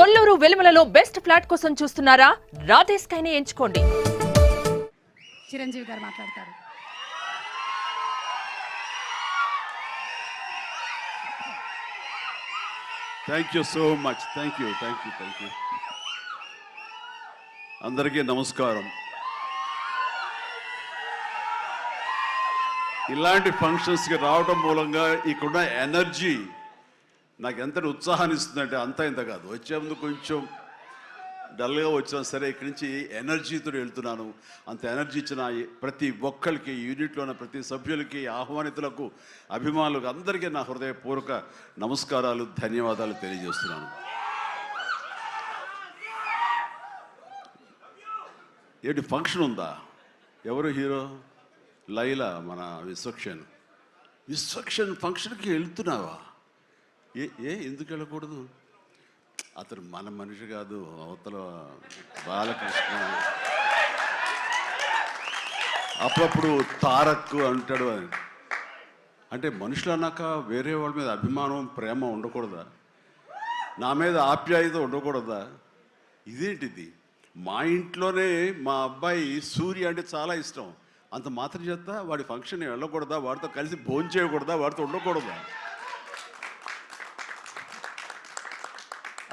Kolluru వెలుమలలో best flat కోసం చూస్తున్నారా? రాధే స్కైనే ఎంచుకోండి. చిరంజీవి గారు మాట్లాడతారు. Thank you so much. Thank you. అందరికీ నమస్కారం. ఇలాంటి ఫంక్షన్స్కి రావడం మూలంగా ఇక్కడున్న ఎనర్జీ నాకు ఎంత ఉత్సాహాన్ని ఇస్తుందంటే అంత ఇంత కాదు. వచ్చే ముందు కొంచెం డల్గా వచ్చినా సరే ఇక్కడి నుంచి ఎనర్జీతో వెళ్తున్నాను. అంత ఎనర్జీ ఇచ్చిన ప్రతి ఒక్కరికి, యూనిట్లో ఉన్న ప్రతి సభ్యులకి, ఆహ్వానితులకు, అభిమానులకు అందరికీ నా హృదయపూర్వక నమస్కారాలు, ధన్యవాదాలు తెలియజేస్తున్నాను. ఏంటి ఫంక్షన్ ఉందా? ఎవరు హీరో? లైలా, మన విశ్వక్షన్ ఫంక్షన్కి వెళ్తున్నావా? ఎందుకు వెళ్ళకూడదు? అతను మన మనిషి కాదు, అవతల బాలకృష్ణ. అప్పుడప్పుడు తారక్ అంటాడు. అంటే మనుషులు అన్నాక వేరే వాళ్ళ మీద అభిమానం, ప్రేమ ఉండకూడదా? నా మీద ఆప్యాయత ఉండకూడదా? ఇదేంటిది? మా ఇంట్లోనే మా అబ్బాయి సూర్య అంటే చాలా ఇష్టం. అంత మాత్రం చేత వాడి ఫంక్షన్ వెళ్ళకూడదా? వాడితో కలిసి భోజనం చేయకూడదా? వాడితో ఉండకూడదా?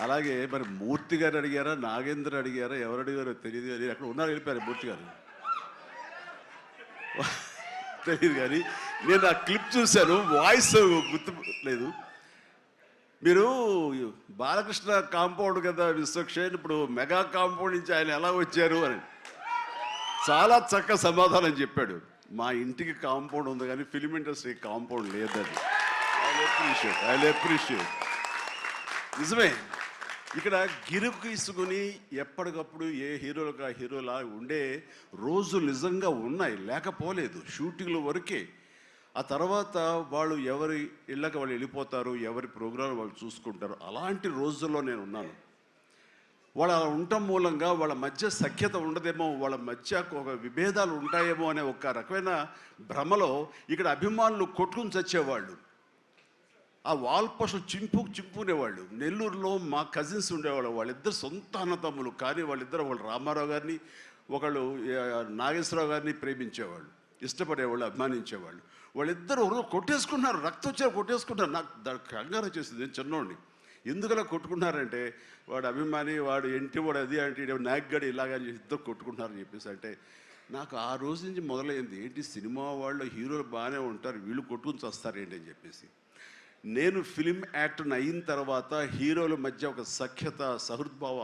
అలాగే మరి మూర్తి గారు అడిగారా, నాగేంద్ర అడిగారా, ఎవరు అడిగారో తెలియదు కానీ అక్కడ ఉన్నారు, వెళ్ళిపోయారు మూర్తి గారు. తెలియదు కానీ నేను ఆ క్లిప్ చూశాను, వాయిస్ గుర్తు లేదు. మీరు బాలకృష్ణ కాంపౌండ్ కదా విశ్వక్సేన్, ఇప్పుడు మెగా కాంపౌండ్ నుంచి ఆయన ఎలా వచ్చారు అని చాలా చక్కగా సమాధానం చెప్పాడు. మా ఇంటికి కాంపౌండ్ ఉంది కానీ ఫిలిం ఇండస్ట్రీ కాంపౌండ్ లేదని. I appreciate. నిజమే, ఇక్కడ గిరుకు తీసుకుని ఎప్పటికప్పుడు ఏ హీరోలకు ఆ హీరోలా ఉండే రోజులు నిజంగా ఉన్నాయి, లేకపోలేదు. షూటింగ్ల వరకే. ఆ తర్వాత వాళ్ళు ఎవరి ఇళ్ళకి వాళ్ళు వెళ్ళిపోతారు, ఎవరి ప్రోగ్రాం వాళ్ళు చూసుకుంటారు. అలాంటి రోజుల్లో నేను ఉన్నాను. వాళ్ళు అలా ఉండటం మూలంగా వాళ్ళ మధ్య సఖ్యత ఉండదేమో, వాళ్ళ మధ్య ఒక విభేదాలు ఉంటాయేమో అనే ఒక రకమైన భ్రమలో ఇక్కడ అభిమానులు కొట్టుకుని చచ్చేవాళ్ళు. ఆ వాల్ పోస్టులు చింపుకునేవాళ్ళు. నెల్లూరులో మా కజిన్స్ ఉండేవాళ్ళు. వాళ్ళిద్దరు సొంత అన్నతమ్ములు, కానీ వాళ్ళు రామారావు గారిని, ఒకళ్ళు నాగేశ్వరరావు గారిని ప్రేమించేవాళ్ళు, ఇష్టపడేవాళ్ళు, అభిమానించేవాళ్ళు. వాళ్ళిద్దరు కొట్టేసుకున్నారు, రక్తం వచ్చే కొట్టేసుకుంటారు. నాకు దానికి కంగారు వచ్చేసింది. నేను చిన్నోడిని. ఎందుకలా కొట్టుకున్నారంటే వాడు అభిమాని, వాడు ఎంటి, వాడు అది అంటే నాగ్గడి ఇలాగని ఇద్దరు కొట్టుకుంటున్నారని చెప్పేసి. అంటే నాకు ఆ రోజు నుంచి మొదలైంది, ఏంటి సినిమా వాళ్ళు హీరోలు బాగానే ఉంటారు, వీళ్ళు కొట్టుకుని వస్తారేంటి అని చెప్పేసి. నేను ఫిలిం యాక్టర్ని అయిన తర్వాత హీరోల మధ్య ఒక సఖ్యత, సహృద్భావ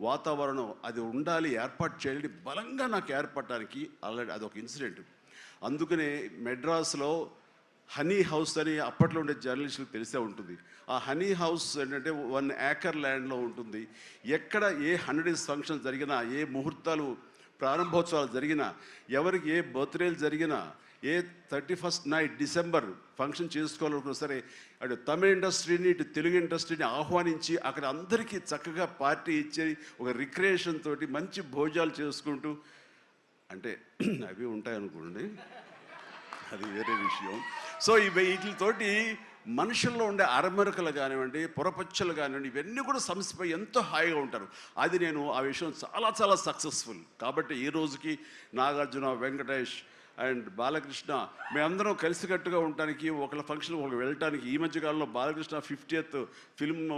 వాతావరణం అది ఉండాలి, ఏర్పాటు చేయాలని బలంగా నాకు ఏర్పడటానికి ఆల్రెడీ అదొక ఇన్సిడెంట్. అందుకనే మెడ్రాస్లో హనీ హౌస్ అని అప్పట్లో ఉండే జర్నలిస్టులకు తెలిసే ఉంటుంది. ఆ హనీ హౌస్ ఏంటంటే 1 acre ల్యాండ్లో ఉంటుంది. ఎక్కడ ఏ 100 days ఫంక్షన్ జరిగినా, ఏ ముహూర్తాలు ప్రారంభోత్సవాలు జరిగినా, ఎవరికి ఏ బర్త్డేలు జరిగినా, ఏ 31st night డిసెంబర్ ఫంక్షన్ చేసుకోవాలనుకున్నా సరే అటు తమిళ ఇండస్ట్రీని, ఇటు తెలుగు ఇండస్ట్రీని ఆహ్వానించి అక్కడ అందరికీ చక్కగా పార్టీ ఇచ్చి ఒక రిక్రియేషన్ తోటి మంచి భోజనాలు చేసుకుంటూ, అంటే అవి ఉంటాయనుకోండి, అది వేరే విషయం. సో వీటితోటి మనుషుల్లో ఉండే అరమరికలు కానివ్వండి, పొరపచ్చలు కానివ్వండి, ఇవన్నీ కూడా సమసిపోయి ఎంతో హాయిగా ఉంటారు. అది నేను ఆ విషయం చాలా చాలా సక్సెస్ఫుల్. కాబట్టి ఈ రోజుకి నాగార్జున, వెంకటేష్ అండ్ బాలకృష్ణ మేమందరం కలిసికట్టుగా ఉండటానికి, ఒకళ్ళ ఫంక్షన్ ఒకళ్ళు వెళ్ళటానికి, ఈ మధ్యకాలంలో బాలకృష్ణ 50th ఫిల్మ్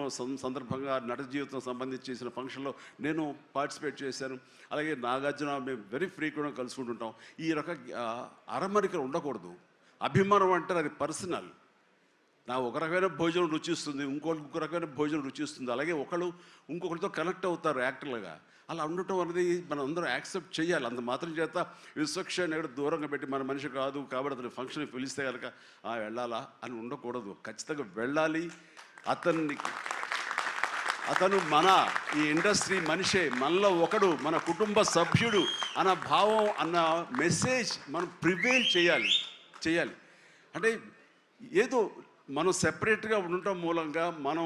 సందర్భంగా నట జీవితం సంబంధించి చేసిన ఫంక్షన్లో నేను పార్టిసిపేట్ చేశాను. అలాగే నాగార్జున మేము వెరీ ఫ్రీక్వెంట్గా కలుసుకుంటుంటాం. ఈ అరమరికలు ఉండకూడదు. అభిమానం అంటే అది పర్సనల్. నా ఒక రకమైన భోజనం రుచిస్తుంది, ఇంకొక రకమైన భోజనం రుచిస్తుంది. అలాగే ఒకళ్ళు ఇంకొకరితో కనెక్ట్ అవుతారు యాక్టర్లుగా. అలా ఉండటం అనేది మనం అందరం యాక్సెప్ట్ చేయాలి. అంత మాత్రం చేత విశ్వక్సేన్ ఎక్కడ దూరంగా పెట్టి మన మనిషి కాదు కాబట్టి అతను ఫంక్షన్కి పిలిస్తే కనుక వెళ్ళాలా అని ఉండకూడదు. ఖచ్చితంగా వెళ్ళాలి. అతను మన ఈ ఇండస్ట్రీ మనిషే, మనలో ఒకడు, మన కుటుంబ సభ్యుడు అన్న భావం, అన్న మెసేజ్ మనం ప్రివేల్ చేయాలి. అంటే ఏదో మనం సెపరేట్గా ఉండటం మూలంగా, మనం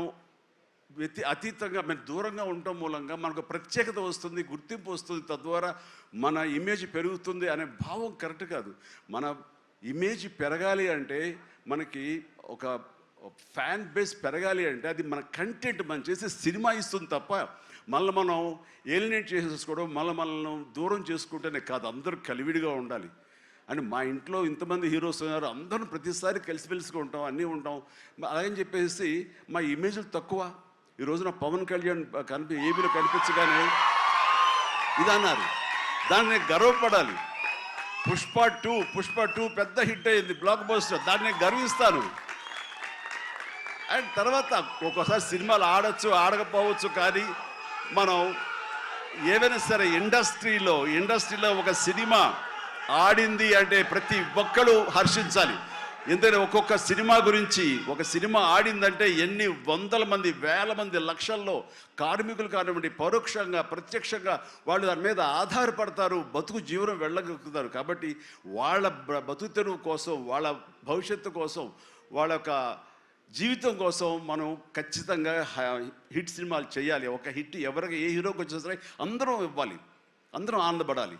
అతీతంగా మనం దూరంగా ఉండటం మూలంగా మనకు ప్రత్యేకత వస్తుంది, గుర్తింపు వస్తుంది, తద్వారా మన ఇమేజ్ పెరుగుతుంది అనే భావం కరెక్ట్ కాదు. మన ఇమేజ్ పెరగాలి అంటే మనకి ఫ్యాన్ బేస్ పెరగాలి అంటే అది మన కంటెంట్ మనం చేసే సినిమా ఇస్తుంది తప్ప మళ్ళీ మనం ఏలినేట్ చేసేసుకోవడం మనల్ని దూరం చేసుకుంటేనే కాదు, అందరూ కలివిడిగా ఉండాలి. అండ్ మా ఇంట్లో ఇంతమంది హీరోస్ ఉన్నారు, అందరం ప్రతిసారి కలిసిమెలిసిగా ఉంటాం, అన్నీ ఉంటాం. అలాగని చెప్పేసి మా ఇమేజ్లు తక్కువ. ఈ రోజున పవన్ కళ్యాణ్ ఏబీలో కనిపించగానే ఇది అన్నారు, దాన్ని గర్వపడాలి. పుష్ప టూ పెద్ద హిట్ అయింది, బ్లాక్ బస్టర్, దాన్ని గర్విస్తాను. అండ్ తర్వాత ఒక్కోసారి సినిమాలు ఆడచ్చు ఆడకపోవచ్చు, కానీ మనం ఏవైనా సరే ఇండస్ట్రీలో ఒక సినిమా ఆడింది అంటే ప్రతి ఒక్కరు హర్షించాలి. ఎందుకంటే ఒక్కొక్క సినిమా గురించి, ఒక సినిమా ఆడిందంటే ఎన్ని వందల మంది, వేల మంది, లక్షల్లో కార్మికులు కానివ్వండి, పరోక్షంగా ప్రత్యక్షంగా వాళ్ళు దాని మీద ఆధారపడతారు, బతుకు జీవనం వెళ్ళగలుగుతారు. కాబట్టి వాళ్ళ బతుకు తెరువు కోసం, వాళ్ళ భవిష్యత్తు కోసం, వాళ్ళ యొక్క జీవితం కోసం మనం ఖచ్చితంగా హిట్ సినిమాలు చేయాలి. ఒక హిట్ ఎవరికి ఏ హీరోకి వచ్చినా సరే అందరం ఇవ్వాలి, అందరం ఆనందపడాలి.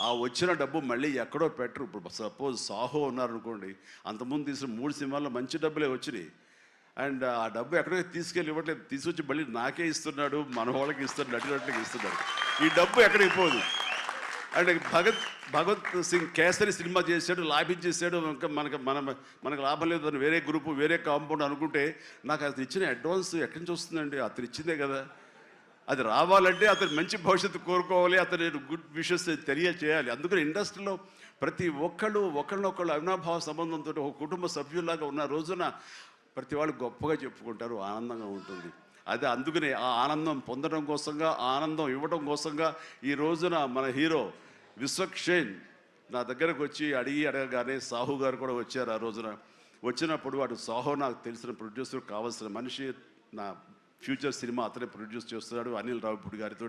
ఆ వచ్చిన డబ్బు మళ్ళీ ఎక్కడో పెట్టరు. ఇప్పుడు సపోజ్ సాహో ఉన్నారనుకోండి, అంతకుముందు తీసిన 3 సినిమాల్లో మంచి డబ్బులే వచ్చినాయి. అండ్ ఆ డబ్బు ఎక్కడో తీసుకెళ్ళి ఇవ్వట్లేదు, తీసుకొచ్చి మళ్ళీ నాకే ఇస్తున్నాడు, మన వాళ్ళకి ఇస్తున్నాడు, నటినట్లకి ఇస్తున్నాడు. ఈ డబ్బు ఎక్కడికి పోదు. అండ్ భగత్ సింగ్ కేసరి సినిమా చేశాడు, లాభించేసాడు, ఇంకా మనకు లాభం లేదు అని వేరే గ్రూపు, వేరే కాంపౌండ్ అనుకుంటే, నాకు అతను ఇచ్చిన అడ్వాన్స్ ఎక్కడి నుంచి వస్తుందండి? అతను ఇచ్చిందే కదా. అది రావాలంటే అతను మంచి భవిష్యత్తు కోరుకోవాలి, అతను గుడ్ విషెస్ తెలియచేయాలి. అందుకని ఇండస్ట్రీలో ప్రతి ఒకళ్ళనొకళ్ళు అవినాభావ సంబంధంతో ఒక కుటుంబ సభ్యుల్లాగా ఉన్న రోజున ప్రతి వాళ్ళు గొప్పగా చెప్పుకుంటారు, ఆనందంగా ఉంటుంది. అదే అందుకనే ఆ ఆనందం పొందడం కోసంగా, ఆనందం ఇవ్వడం కోసంగా ఈ రోజున మన హీరో విశ్వక్షేణ్ నా దగ్గరకు వచ్చి అడగగానే సాహు గారు కూడా వచ్చారు. ఆ రోజున వచ్చినప్పుడు వాడు సాహు నాకు తెలిసిన ప్రొడ్యూసర్, కావాల్సిన మనిషి, నా ఫ్యూచర్ సినిమా అతనే ప్రొడ్యూస్ చేస్తున్నాడు అనిల్ రావిపూడి గారితో.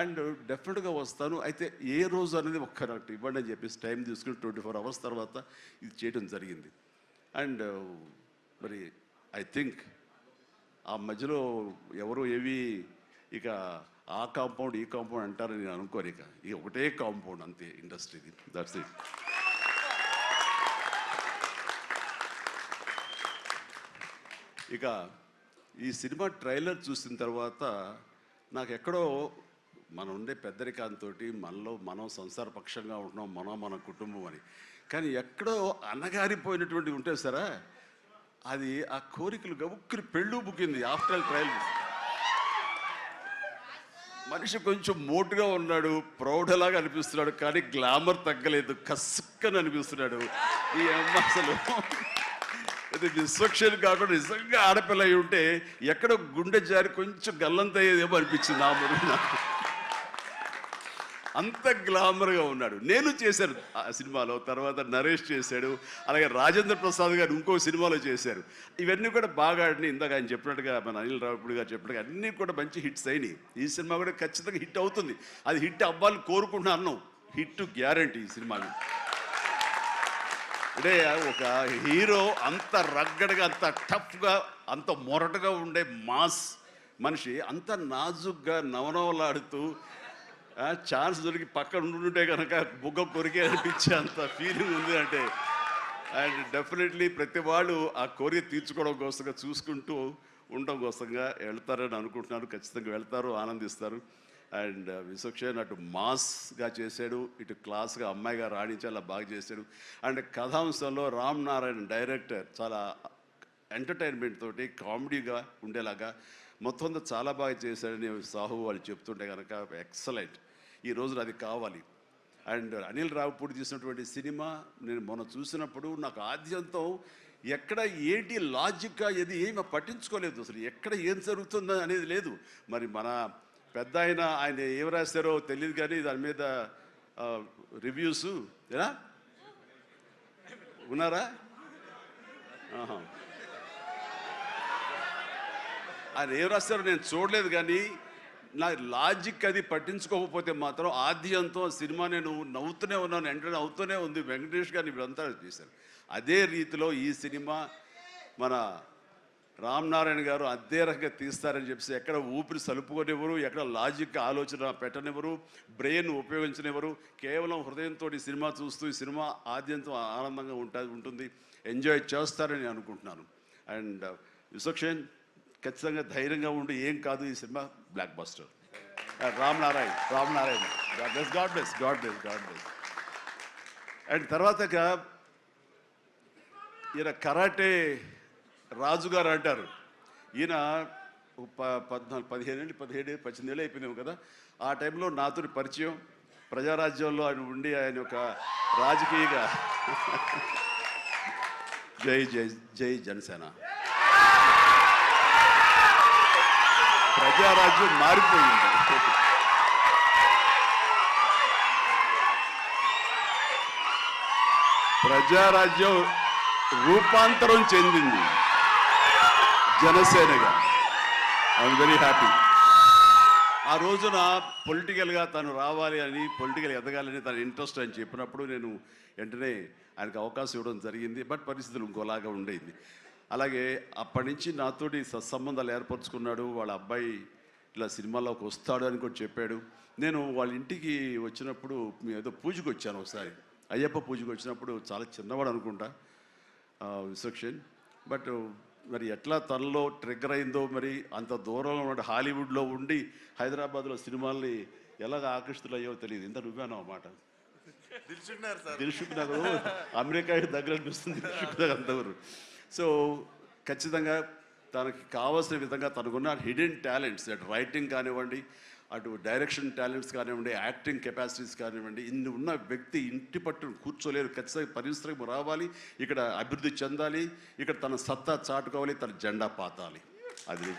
అండ్ డెఫినెట్గా వస్తాను, అయితే ఏ రోజు అనేది నాకు ఇవ్వండి అని చెప్పేసి టైం తీసుకుని 24 hours తర్వాత ఇది చేయడం జరిగింది. అండ్ మరి ఐ థింక్ ఆ మధ్యలో ఎవరో ఏవి ఇక ఆ కాంపౌండ్ ఈ కాంపౌండ్ అంటారని నేను అనుకోను. ఇక ఒకటే కాంపౌండ్ అంతే ఇండస్ట్రీది, దట్స్ ఇట్. ఇక ఈ సినిమా ట్రైలర్ చూసిన తర్వాత నాకు ఎక్కడో మనం ఉండే పెద్దరికాంతో మనం సంసార పక్షంగా ఉంటున్నాం, మన కుటుంబం అని, కానీ ఎక్కడో అన్నగారిపోయినటువంటి ఉంటే సరే అది ఆ కోరికలు గబుక్కుని పెళ్ళు బుక్కింది. ఆఫ్టర్ ట్రైలర్ మనిషి కొంచెం మోటుగా ఉన్నాడు, ప్రౌఢలాగా అనిపిస్తున్నాడు, కానీ గ్లామర్ తగ్గలేదు, కసుక్కని అనిపిస్తున్నాడు. ఈ అమ్మ అసలు అది విశ్వక్షేణ్ కాకుండా నిజంగా ఆడపిల్ల అయి ఉంటే ఎక్కడో గుండె జారి కొంచెం గల్లంతయ్యేదేమో అనిపించింది ఆ మురుగు నాకు. అంత గ్లామర్గా ఉన్నాడు. నేను చేశాను ఆ సినిమాలో, తర్వాత నరేష్ చేశాడు, అలాగే రాజేంద్ర ప్రసాద్ గారు ఇంకో సినిమాలో చేశారు. ఇవన్నీ కూడా బాగా ఆడినాయి. ఇందాక ఆయన చెప్పినట్టుగా, మన అనిల్ రావిపూడి గారు చెప్పినట్టుగా అన్నీ కూడా మంచి హిట్స్ అయినాయి. ఈ సినిమా కూడా ఖచ్చితంగా హిట్ అవుతుంది. అది హిట్ అవ్వాలని కోరుకుంటున్నాను. హిట్ గ్యారంటీ ఈ సినిమాని. అంటే ఒక హీరో అంత రగ్గడగా, అంత టఫ్గా, అంత మొరటగా ఉండే మాస్ మనిషి అంత నాజుగ్గా నవనవలాడుతూ ఛాన్స్ దొరికి పక్కన ఉంటుంటే కనుక బుగ్గ కొరికే అనిపించే అంత ఫీలింగ్ ఉంది. అంటే అండ్ డెఫినెట్లీ ప్రతి వాళ్ళు ఆ కోరిక తీర్చుకోవడం కోసంగా, చూసుకుంటూ ఉండడం కోసంగా వెళ్తారని అనుకుంటున్నారు. ఖచ్చితంగా వెళ్తారు, ఆనందిస్తారు. అండ్ విశ్వక్షేణ్ అటు మాస్గా చేశాడు, ఇటు క్లాస్గా అమ్మాయిగా రాణించేలా బాగా చేశాడు. అండ్ కథాంశంలో రామ్ నారాయణ డైరెక్టర్ చాలా ఎంటర్టైన్మెంట్ తోటి కామెడీగా ఉండేలాగా మొత్తం చాలా బాగా చేశాడని సాహు వాళ్ళు చెప్తుంటే కనుక ఎక్సలెంట్. ఈ రోజున అది కావాలి. అండ్ అనిల్ రావిపూడి తీసినటువంటి సినిమా నేను మొన్న చూసినప్పుడు నాకు ఆద్యంతం ఎక్కడ ఏంటి లాజిక్గా ఏమి పట్టించుకోలేదు. అసలు ఎక్కడ ఏం జరుగుతుందో అనేది లేదు. మరి మన పెద్ద ఆయన ఏం రాస్తారో తెలియదు, కానీ దాని మీద రివ్యూస్ ఎలా ఉన్నారా? ఆయన ఏం రాస్తారో నేను చూడలేదు, కానీ నా లాజిక్ అది పట్టించుకోకపోతే మాత్రం ఆద్యంతో సినిమా నేను నవ్వుతూనే ఉన్నాను, ఎంటర్టైన్ అవుతూనే ఉంది. వెంకటేష్ గారిని వీళ్ళంతా చేశారు. అదే రీతిలో ఈ సినిమా మన రామ్ నారాయణ గారు అదే రకంగా తీస్తారని చెప్పేసి ఎక్కడ ఊపిరి సలుపుకొనివ్వరు, ఎక్కడ లాజిక్ ఆలోచన పెట్టనివ్వరు, బ్రెయిన్ ఉపయోగించనివ్వరు. కేవలం హృదయంతో ఈ సినిమా చూస్తూ ఈ సినిమా ఆద్యంతో ఆనందంగా ఉంటుంది, ఎంజాయ్ చేస్తారని అనుకుంటున్నాను. అండ్ విశ్వక్షేణ్ ఖచ్చితంగా ధైర్యంగా ఉండి ఏం కాదు ఈ cinema block buster. Ram Narayan God bless. And తర్వాత ఈయన కరాటే రాజుగారు అంటారు. ఈయన 18 ఏళ్ళు అయిపోయినాము కదా. ఆ టైంలో నాతో పరిచయం, ప్రజారాజ్యంలో ఆయన ఉండి ఆయన ఒక రాజకీయగా జై జై జై జనసేన. ప్రజారాజ్యం మారిపోయింది. ప్రజారాజ్యం రూపాంతరం చెందింది జనసేనగా. I'm very happy. ఆ రోజున పొలిటికల్గా తను రావాలి అని, పొలిటికల్ ఎదగాలని తన ఇంట్రెస్ట్ అని చెప్పినప్పుడు నేను వెంటనే ఆయనకు అవకాశం ఇవ్వడం జరిగింది. బట్ పరిస్థితులు ఇంకోలాగా ఉండేది. అలాగే అప్పటి నుంచి నాతోటి సత్సంబంధాలు ఏర్పరచుకున్నాడు. వాళ్ళ అబ్బాయి ఇట్లా సినిమాలోకి వస్తాడు అని కూడా చెప్పాడు. నేను వాళ్ళ ఇంటికి వచ్చినప్పుడు ఏదో పూజకు వచ్చాను ఒకసారి, అయ్యప్ప పూజకు వచ్చినప్పుడు. చాలా చిన్నవాడు అనుకుంటా విశ్వక్షేణ్. బట్ మరి ఎట్లా తనలో ట్రిగ్గర్ అయిందో, మరి అంత దూరంలో ఉన్న హాలీవుడ్లో ఉండి హైదరాబాద్లో సినిమాల్ని ఎలాగ ఆకర్షితులయ్యో తెలియదు. ఇంత నువ్వేనా అన్నమాట. దిల్షుక్ నగర్ అమెరికా దగ్గర అనిపిస్తుంది దిల్షుక్ నగర్ అంతవరకు. సో ఖచ్చితంగా తనకి కావాల్సిన విధంగా తనకున్న హిడెన్ టాలెంట్స్, అటు రైటింగ్ కానివ్వండి, అటు డైరెక్షన్ టాలెంట్స్ కానివ్వండి, యాక్టింగ్ కెపాసిటీస్ కానివ్వండి, ఇన్ని ఉన్న వ్యక్తి ఇంటి పట్టును కూర్చోలేరు. ఖచ్చితంగా పరిశ్రమ రావాలి, ఇక్కడ అభివృద్ధి చెందాలి, ఇక్కడ తన సత్తా చాటుకోవాలి, తన జెండా పాతాలి. అది